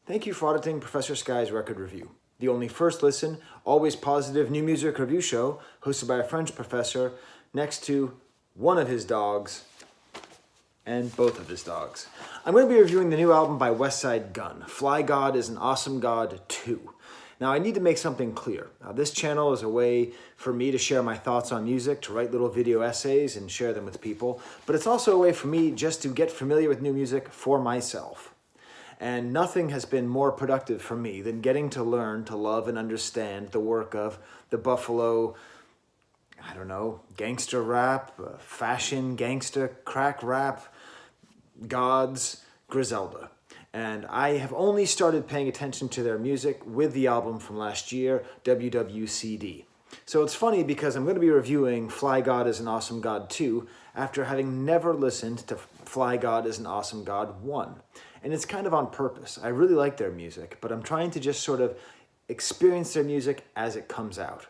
Thank you for auditing Professor Skye's record review, the only first listen, always positive new music review show hosted by a French professor next to one of his dogs and both of his dogs. I'm going to be reviewing the new album by Westside Gunn, Flygod is an Awesome God 2. Now, I need to make something clear. This channel is a way for me to share my thoughts on music, to write little video essays and share them with people, but it's also a way for me just to get familiar with new music for myself. And nothing has been more productive for me than getting to learn to love and understand the work of the Buffalo, gangster rap, fashion gangster, crack rap, gods, Griselda. And I have only started paying attention to their music with the album from last year, WWCD. So it's funny because I'm going to be reviewing Flygod is an Awesome God 2 after having never listened to Flygod is an Awesome God 1. And it's kind of on purpose. I really like their music, but I'm trying to just sort of experience their music as it comes out.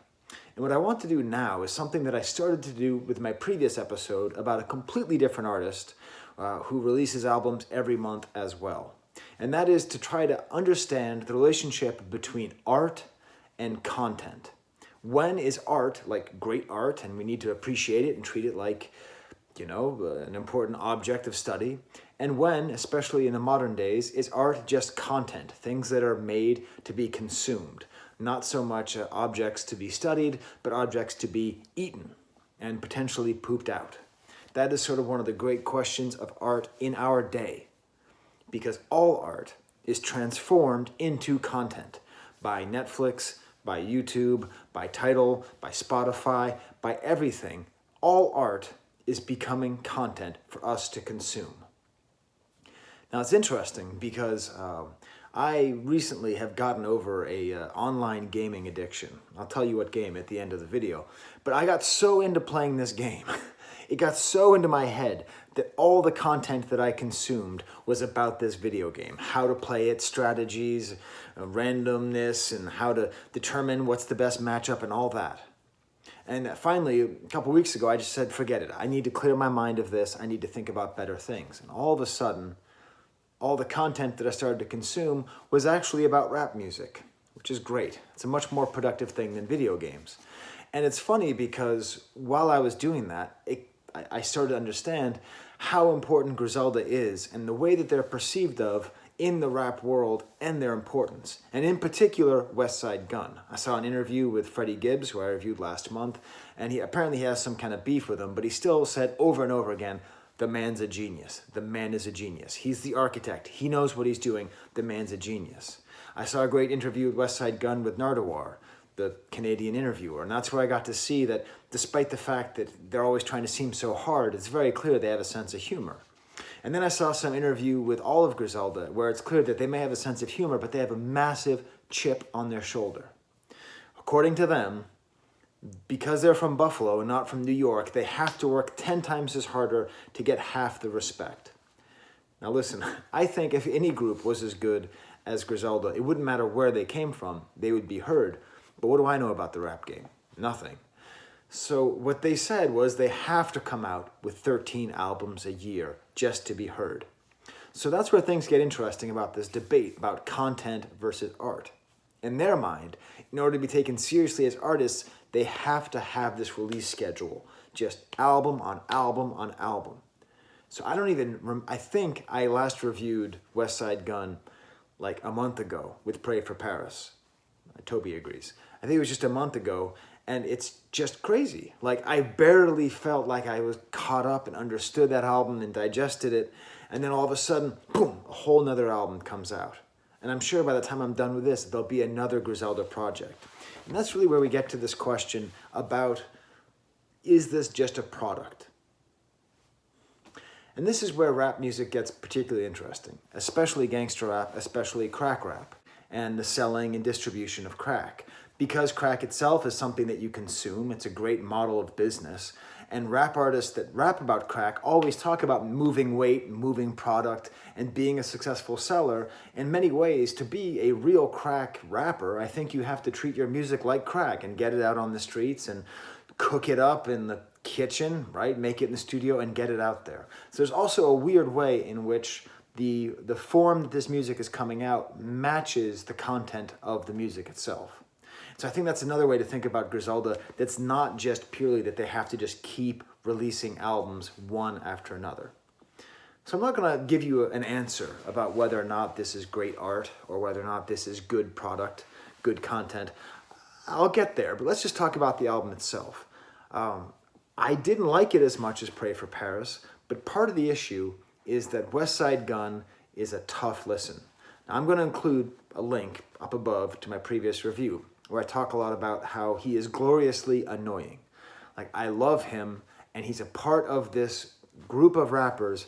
And what I want to do now is something that I started to do with my previous episode about a completely different artist who releases albums every month as well. And that is to try to understand the relationship between art and content. When is art like great art and we need to appreciate it and treat it like, an important object of study? And when, especially in the modern days, is art just content, things that are made to be consumed? Not so much objects to be studied, but objects to be eaten and potentially pooped out. That is sort of one of the great questions of art in our day, because all art is transformed into content by Netflix, by YouTube, by Tidal, by Spotify, by everything. All art is becoming content for us to consume. Now it's interesting because I recently have gotten over a online gaming addiction. I'll tell you what game at the end of the video. But I got so into playing this game, it got so into my head that all the content that I consumed was about this video game. How to play it, strategies, randomness, and how to determine what's the best matchup and all that. And finally, a couple weeks ago, I just said, forget it. I need to clear my mind of this. I need to think about better things. And all of a sudden, all the content that I started to consume was actually about rap music, which is great. It's a much more productive thing than video games. And it's funny because while I was doing that, I started to understand how important Griselda is and the way that they're perceived of in the rap world and their importance. And in particular, Westside Gunn. I saw an interview with Freddie Gibbs, who I reviewed last month, and he apparently has some kind of beef with him, but he still said over and over again, the man's a genius. The man is a genius. He's the architect. He knows what he's doing. The man's a genius. I saw a great interview with Westside Gunn with Nardewar, the Canadian interviewer, and that's where I got to see that despite the fact that they're always trying to seem so hard, it's very clear they have a sense of humor. And then I saw some interview with all of Griselda where it's clear that they may have a sense of humor, but they have a massive chip on their shoulder. According to them, because they're from Buffalo and not from New York, they have to work 10 times as harder to get half the respect. Now listen, I think if any group was as good as Griselda, it wouldn't matter where they came from, they would be heard. But what do I know about the rap game? Nothing. So what they said was they have to come out with 13 albums a year just to be heard. So that's where things get interesting about this debate about content versus art. In their mind, in order to be taken seriously as artists, they have to have this release schedule, just album on album on album. So I think I last reviewed Westside Gunn like a month ago with Pray for Paris. Toby agrees. I think it was just a month ago, and it's just crazy. Like, I barely felt like I was caught up and understood that album and digested it, and then all of a sudden, boom, a whole nother album comes out. And I'm sure by the time I'm done with this, there'll be another Griselda project. And that's really where we get to this question about, is this just a product? And this is where rap music gets particularly interesting, especially gangster rap, especially crack rap, and the selling and distribution of crack. Because crack itself is something that you consume, it's a great model of business, and rap artists that rap about crack always talk about moving weight, moving product, and being a successful seller. In many ways, to be a real crack rapper, I think you have to treat your music like crack and get it out on the streets and cook it up in the kitchen, right? Make it in the studio and get it out there. So there's also a weird way in which the form that this music is coming out matches the content of the music itself. So I think that's another way to think about Griselda. That's not just purely that they have to just keep releasing albums one after another. So I'm not going to give you an answer about whether or not this is great art or whether or not this is good product, good content. I'll get there, but let's just talk about the album itself. I didn't like it as much as Pray for Paris, but part of the issue is that Westside Gunn is a tough listen. Now, I'm going to include a link up above to my previous review where I talk a lot about how he is gloriously annoying. Like, I love him, and he's a part of this group of rappers,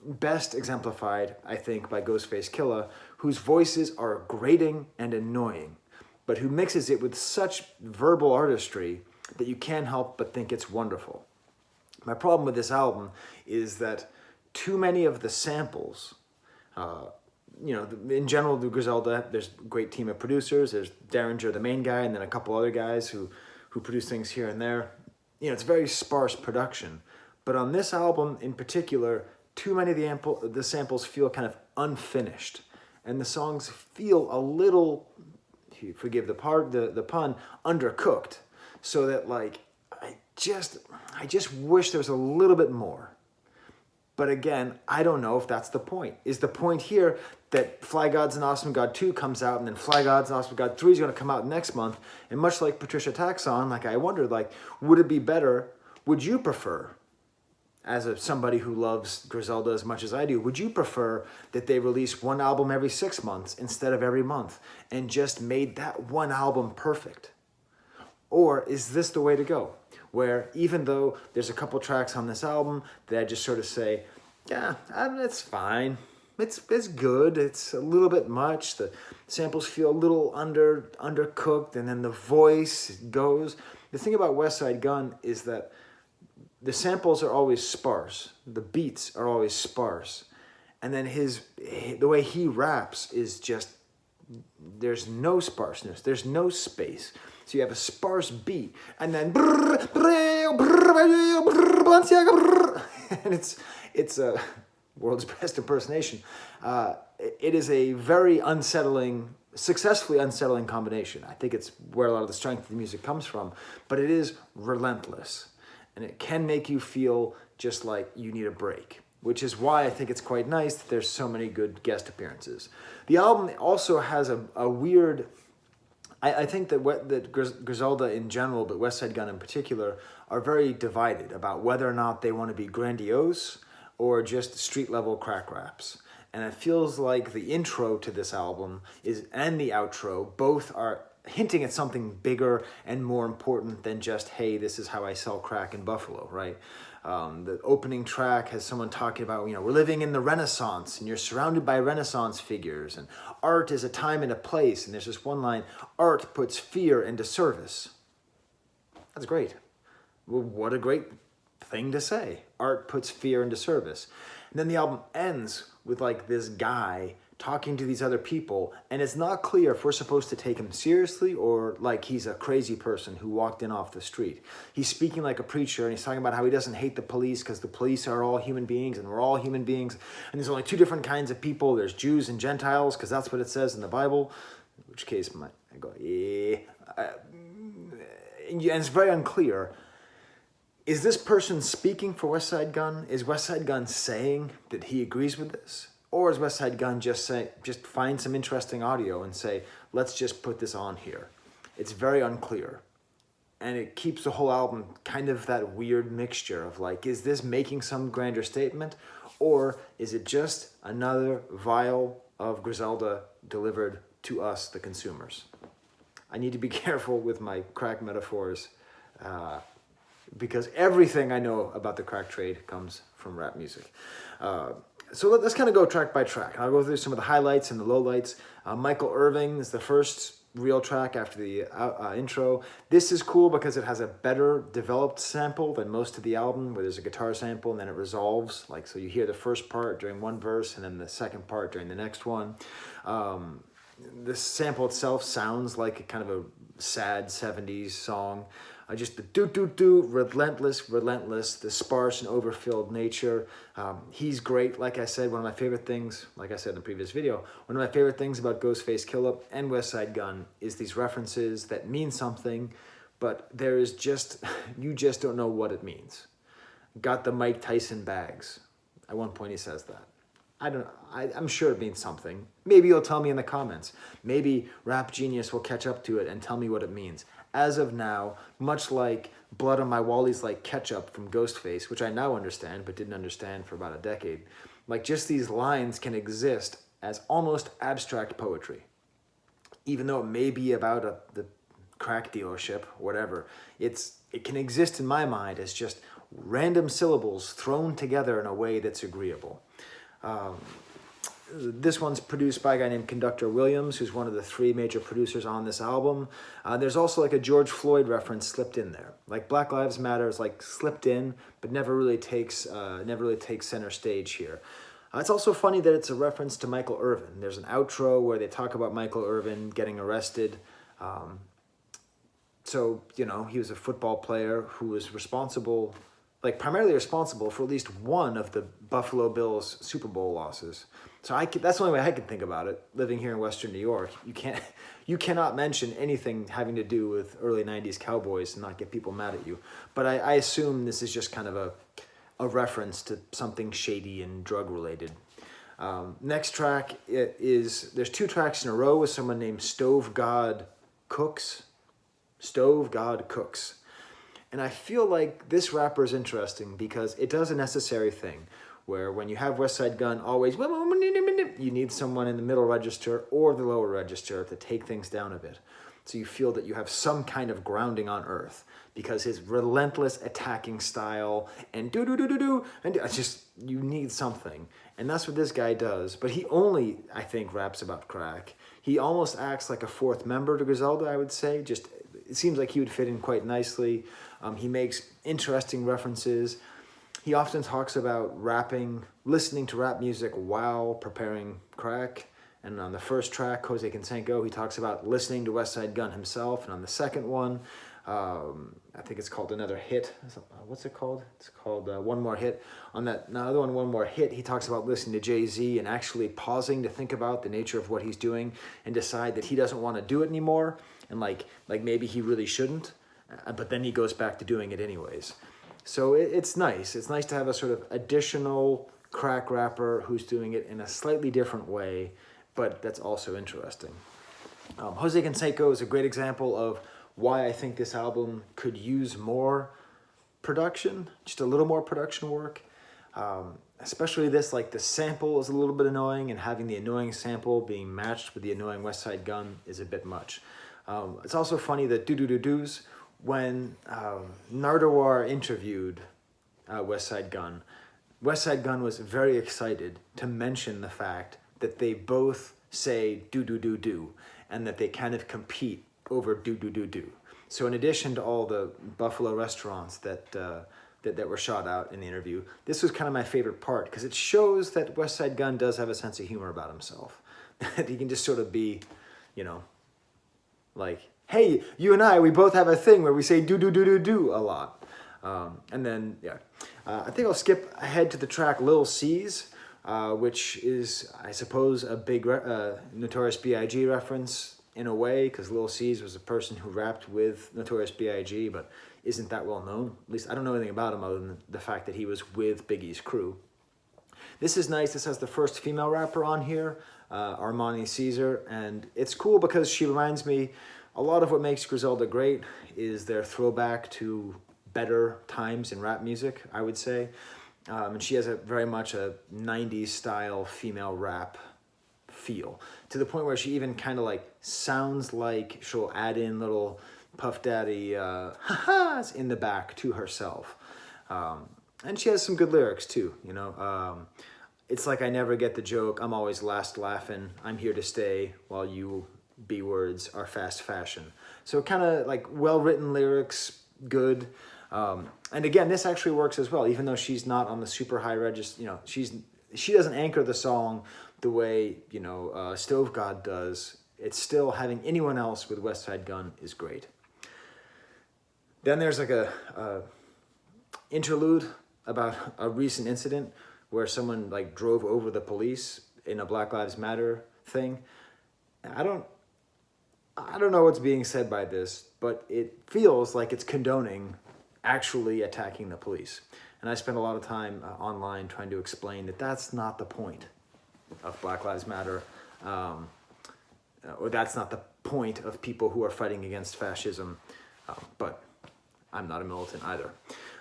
best exemplified, I think, by Ghostface Killah, whose voices are grating and annoying, but who mixes it with such verbal artistry that you can't help but think it's wonderful. My problem with this album is that too many of the samples, in general, the Griselda, there's a great team of producers. There's Derringer, the main guy, and then a couple other guys who produce things here and there. It's very sparse production. But on this album in particular, too many of the samples feel kind of unfinished. And the songs feel a little, if you forgive the pun, undercooked. So that, like, I just wish there was a little bit more. But again, I don't know if that's the point. Is the point here that Flygod's and Awesome God 2 comes out, and then Flygod's and Awesome God 3 is going to come out next month, and much like Patricia Taxon, like, I wondered, like, would it be better, would you prefer, as somebody who loves Griselda as much as I do, would you prefer that they release one album every 6 months instead of every month, and just made that one album perfect? Or is this the way to go? Where even though there's a couple tracks on this album that I just sort of say, yeah, it's fine. It's good. It's a little bit much. The samples feel a little undercooked, and then the voice goes. The thing about Westside Gunn is that the samples are always sparse. The beats are always sparse. And then the way he raps is just, there's no sparseness. There's no space. So you have a sparse beat, and then and it's a world's best impersonation. It is a very successfully unsettling combination. I think it's where a lot of the strength of the music comes from, but it is relentless, and it can make you feel just like you need a break, which is why I think it's quite nice that there's so many good guest appearances. The album also has a weird... I think that Griselda in general, but Westside Gunn in particular, are very divided about whether or not they want to be grandiose or just street-level crack raps. And it feels like the intro to this album and the outro both are hinting at something bigger and more important than just, hey, this is how I sell crack in Buffalo, right? The opening track has someone talking about, we're living in the Renaissance, and you're surrounded by Renaissance figures, and art is a time and a place, and there's this one line, art puts fear into service. That's great. Well, what a great thing to say. Art puts fear into service. And then the album ends with, like, this guy talking to these other people, and it's not clear if we're supposed to take him seriously or like he's a crazy person who walked in off the street. He's speaking like a preacher, and he's talking about how he doesn't hate the police because the police are all human beings, and we're all human beings, and there's only two different kinds of people. There's Jews and Gentiles, because that's what it says in the Bible, in which case I go, yeah. And it's very unclear. Is this person speaking for Westside Gunn? Is Westside Gunn saying that he agrees with this? Or is Westside Gunn just find some interesting audio and say, let's just put this on here? It's very unclear. And it keeps the whole album kind of that weird mixture of, like, is this making some grander statement? Or is it just another vial of Griselda delivered to us, the consumers? I need to be careful with my crack metaphors because everything I know about the crack trade comes from rap music. So let's kind of go track by track. I'll go through some of the highlights and the lowlights. Michael Irving is the first real track after the intro. This is cool because it has a better developed sample than most of the album, where there's a guitar sample and then it resolves. Like, so you hear the first part during one verse and then the second part during the next one. The sample itself sounds like a kind of a sad 70s song. Just the do, relentless, the sparse and overfilled nature. He's great. Like I said, one of my favorite things, like I said in the previous video, one of my favorite things about Ghostface Killah and Westside Gunn is these references that mean something, but there is just, you just don't know what it means. Got the Mike Tyson bags. At one point he says that. I'm sure it means something. Maybe you'll tell me in the comments. Maybe Rap Genius will catch up to it and tell me what it means. As of now, much like Blood on My Wally's like ketchup from Ghostface, which I now understand but didn't understand for about a decade, like just these lines can exist as almost abstract poetry. Even though it may be about the crack dealership, whatever, it can exist in my mind as just random syllables thrown together in a way that's agreeable. This one's produced by a guy named Conductor Williams, who's one of the 3 major producers on this album. There's also like a George Floyd reference slipped in there. Like Black Lives Matter is like slipped in, but never really takes center stage here. It's also funny that it's a reference to Michael Irvin. There's an outro where they talk about Michael Irvin getting arrested. So, you know, he was a football player who was responsible, like primarily responsible for at least one of the Buffalo Bills Super Bowl losses. So that's the only way I can think about it. Living here in Western New York, you cannot mention anything having to do with early 90s Cowboys and not get people mad at you. But I assume this is just kind of a reference to something shady and drug related. Next track there's 2 tracks in a row with someone named Stove God Cooks. And I feel like this rapper is interesting because it does a necessary thing where when you have Westside Gunn always, you need someone in the middle register or the lower register to take things down a bit. So you feel that you have some kind of grounding on earth because his relentless attacking style and and it's just, you need something. And that's what this guy does. But he only, I think, raps about crack. He almost acts like a 4th member to Griselda, I would say. It seems like he would fit in quite nicely. He makes interesting references. He often talks about listening to rap music while preparing crack. And on the first track, Jose Canseco, he talks about listening to Westside Gunn himself. And on the second one, I think it's called Another Hit. What's it called? It's called One More Hit. On that another one, One More Hit, he talks about listening to Jay-Z and actually pausing to think about the nature of what he's doing and decide that he doesn't want to do it anymore. And like maybe he really shouldn't. But then he goes back to doing it anyways. So it's nice. It's nice to have a sort of additional crack rapper who's doing it in a slightly different way, but that's also interesting. Jose Canseco is a great example of why I think this album could use more production, just a little more production work. Especially this, like the sample is a little bit annoying, and having the annoying sample being matched with the annoying Westside Gunn is a bit much. It's also funny that do-do-do-do's, when Nardewar interviewed Westside Gunn was very excited to mention the fact that they both say do-do-do-do and that they kind of compete over do-do-do-do. So in addition to all the Buffalo restaurants that were shot out in the interview, this was kind of my favorite part because it shows that Westside Gunn does have a sense of humor about himself. That he can just sort of be, you know, like, hey, you and I, we both have a thing where we say do-do-do-do-do a lot. And then, yeah. I think I'll skip ahead to the track Lil C's, which is, I suppose, a big Notorious B.I.G. reference in a way, because Lil C's was a person who rapped with Notorious B.I.G., but isn't that well known. At least I don't know anything about him other than the fact that he was with Biggie's crew. This is nice. This has the first female rapper on here, Armani Caesar, and it's cool because she reminds me, a lot of what makes Griselda great is their throwback to better times in rap music, I would say. And she has very much a 90s style female rap feel, to the point where she even kind of like sounds like she'll add in little Puff Daddy ha-has in the back to herself. And she has some good lyrics too, you know. It's like I never get the joke, I'm always last laughing, I'm here to stay while you B-words are fast fashion. So kind of like well-written lyrics, good. And again, this actually works as well, even though she's not on the super high register, you know, she doesn't anchor the song the way, you know, Stove God does. It's still having anyone else with Westside Gunn is great. Then there's like a interlude about a recent incident where someone like drove over the police in a Black Lives Matter thing. I don't know what's being said by this, but it feels like it's condoning actually attacking the police. And I spent a lot of time online trying to explain that that's not the point of Black Lives Matter, or that's not the point of people who are fighting against fascism, but I'm not a militant either.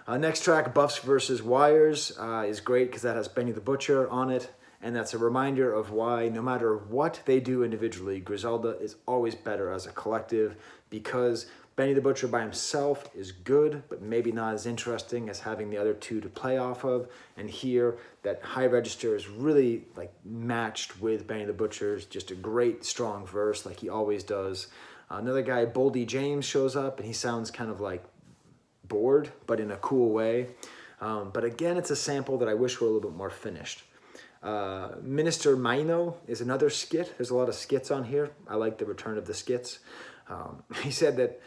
Next track, Buffs versus Wires, is great because that has Benny the Butcher on it, and that's a reminder of why no matter what they do individually, Griselda is always better as a collective, because Benny the Butcher by himself is good, but maybe not as interesting as having the other two to play off of. And here, that high register is really like matched with Benny the Butcher's, just a great strong verse like he always does. Another guy, Boldy James, shows up and he sounds kind of like bored, but in a cool way. But again, it's a sample that I wish were a little bit more finished. Minister Mino is another skit. There's a lot of skits on here. I like the return of the skits. He said that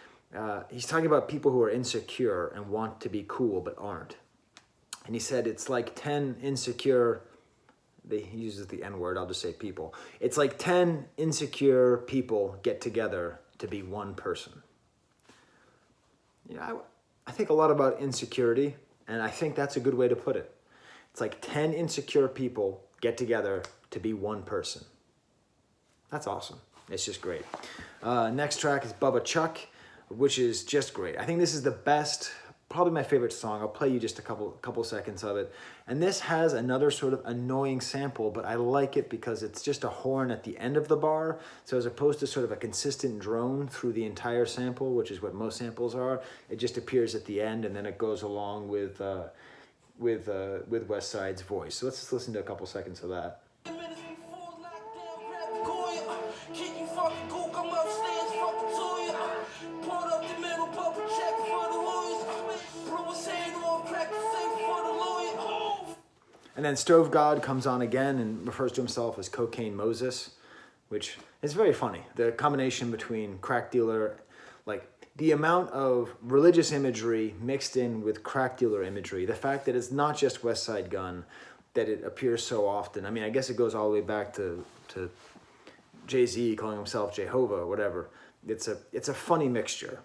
he's talking about people who are insecure and want to be cool but aren't. And he said it's like 10 insecure, he uses the N-word, I'll just say people. It's like 10 insecure people get together to be one person. You know, I think a lot about insecurity, and I think that's a good way to put it. It's like 10 insecure people get together to be one person. That's awesome. It's just great. Next track is Bubba Chuck, which is just great. I think this is the best, probably my favorite song. I'll play you just a couple seconds of it. And this has another sort of annoying sample, but I like it because it's just a horn at the end of the bar. So as opposed to sort of a consistent drone through the entire sample, which is what most samples are, it just appears at the end and then it goes along with Westside's voice. So let's just listen to a couple seconds of that. And then Stove God comes on again and refers to himself as Cocaine Moses, which is very funny. The combination between crack dealer, like the amount of religious imagery mixed in with crack dealer imagery, the fact that it's not just Westside Gunn, that it appears so often. I mean, I guess it goes all the way back to Jay-Z calling himself Jehovah or whatever. It's a funny mixture.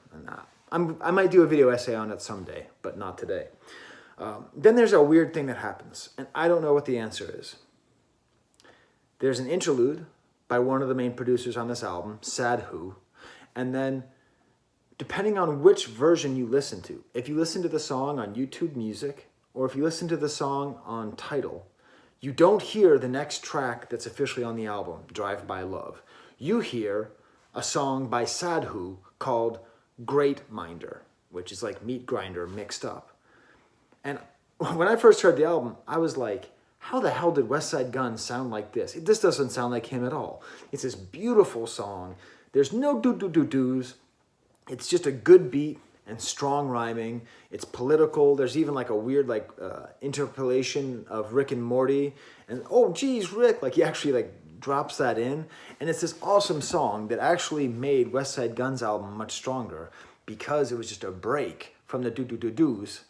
And I might do a video essay on it someday, but not today. Then there's a weird thing that happens, and I don't know what the answer is. There's an interlude by one of the main producers on this album, Sadhu, and then depending on which version you listen to, if you listen to the song on YouTube Music, or if you listen to the song on Tidal, you don't hear the next track that's officially on the album, Drive By Love. You hear a song by Sadhu called Great Minder, which is like Meat Grinder mixed up. And when I first heard the album, I was like, how the hell did Westside Gunn sound like this? This doesn't sound like him at all. It's this beautiful song. There's no do-do-do-do's. It's just a good beat and strong rhyming. It's political. There's even like a weird like interpolation of Rick and Morty. And oh, geez, Rick, like he actually like drops that in. And it's this awesome song that actually made Westside Gunn's album much stronger because it was just a break from the do-do-do-do's.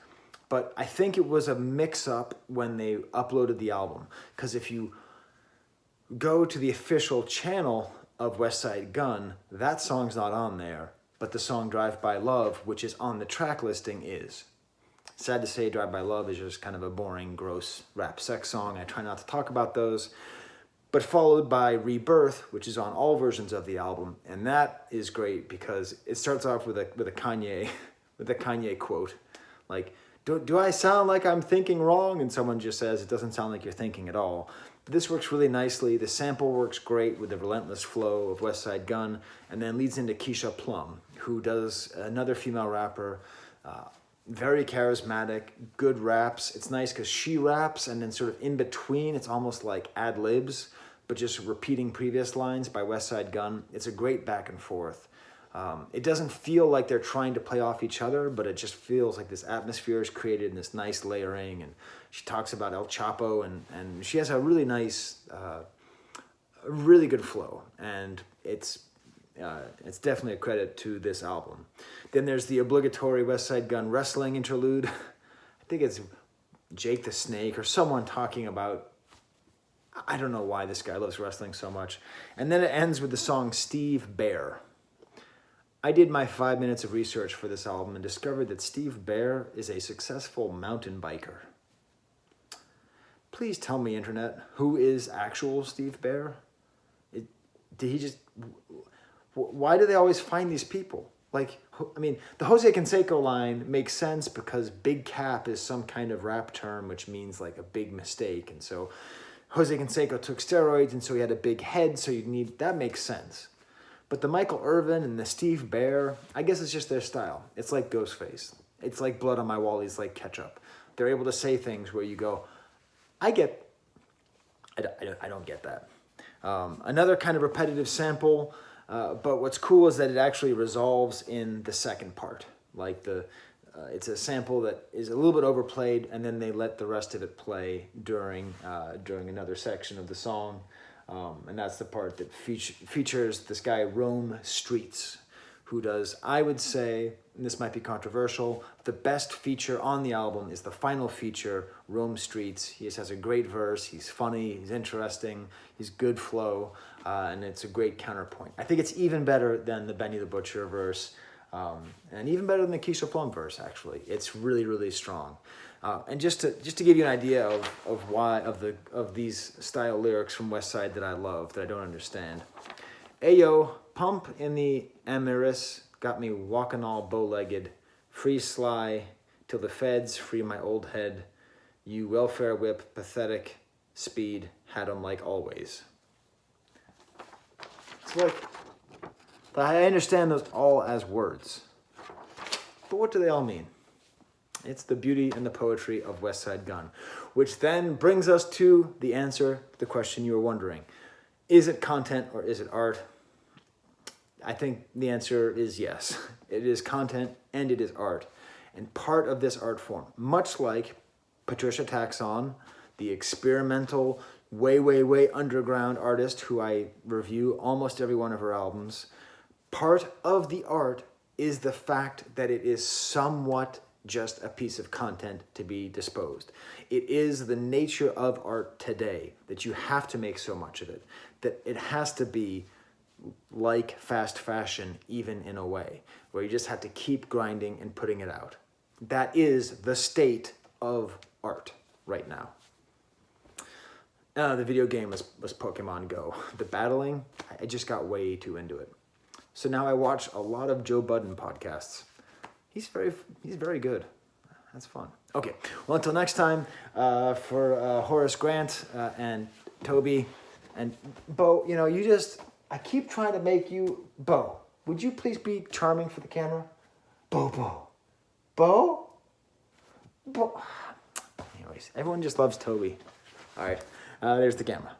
But I think it was a mix-up when they uploaded the album. Because if you go to the official channel of Westside Gunn, that song's not on there. But the song Drive By Love, which is on the track listing, is. Sad to say, Drive By Love is just kind of a boring, gross rap sex song. I try not to talk about those. But followed by Rebirth, which is on all versions of the album. And that is great because it starts off with a Kanye quote. Like, do I sound like I'm thinking wrong? And someone just says, it doesn't sound like you're thinking at all. But this works really nicely. The sample works great with the relentless flow of Westside Gunn, and then leads into Keisha Plum, who does another female rapper, very charismatic, good raps. It's nice because she raps, and then sort of in between, it's almost like ad-libs, but just repeating previous lines by Westside Gunn. It's a great back and forth. It doesn't feel like they're trying to play off each other, but it just feels like this atmosphere is created in this nice layering. And she talks about El Chapo, and she has a really nice, really good flow. And it's it's definitely a credit to this album. Then there's the obligatory Westside Gunn wrestling interlude. I think it's Jake the Snake or someone talking about, I don't know why this guy loves wrestling so much. And then it ends with the song Steve Bear. I did my 5 minutes of research for this album and discovered that Steve Bear is a successful mountain biker. Please tell me, internet, who is actual Steve Bear? Did he just... Why do they always find these people? Like, I mean, the Jose Canseco line makes sense because big cap is some kind of rap term, which means like a big mistake. And so Jose Canseco took steroids, and so he had a big head, so that makes sense. But the Michael Irvin and the Steve Bear, I guess it's just their style. It's like Ghostface. It's like Blood on My Wall. He's like ketchup. They're able to say things where you go, I don't get that. Another kind of repetitive sample, but what's cool is that it actually resolves in the second part. Like it's a sample that is a little bit overplayed, and then they let the rest of it play during another section of the song. And that's the part that features this guy, Rome Streets, who does, I would say, and this might be controversial, the best feature on the album is the final feature, Rome Streets. He just has a great verse, he's funny, he's interesting, he's good flow, and it's a great counterpoint. I think it's even better than the Benny the Butcher verse, and even better than the Keisha Plum verse, actually. It's really, really strong. And just to give you an idea of these style lyrics from Westside that I love, that I don't understand. Ayo, pump in the Amiris, got me walking all bow-legged, free Sly, till the feds free my old head, you welfare whip, pathetic, speed, had 'em like always. It's like, I understand those all as words, but what do they all mean? It's the beauty and the poetry of Westside Gunn, which then brings us to the answer to the question you were wondering. Is it content or is it art? I think the answer is yes. It is content and it is art. And part of this art form, much like Patricia Taxon, the experimental, way underground artist who I review almost every one of her albums, part of the art is the fact that it is somewhat just a piece of content to be disposed. It is the nature of art today that you have to make so much of it, that it has to be like fast fashion, even in a way, where you just have to keep grinding and putting it out. That is the state of art right now. The video game was Pokemon Go. The battling, I just got way too into it. So now I watch a lot of Joe Budden podcasts. He's very good. That's fun. Okay, well, until next time, for Horace Grant and Toby and Bo, I keep trying to make you, Bo, would you please be charming for the camera? Bo. Anyways, everyone just loves Toby. All right, there's the camera.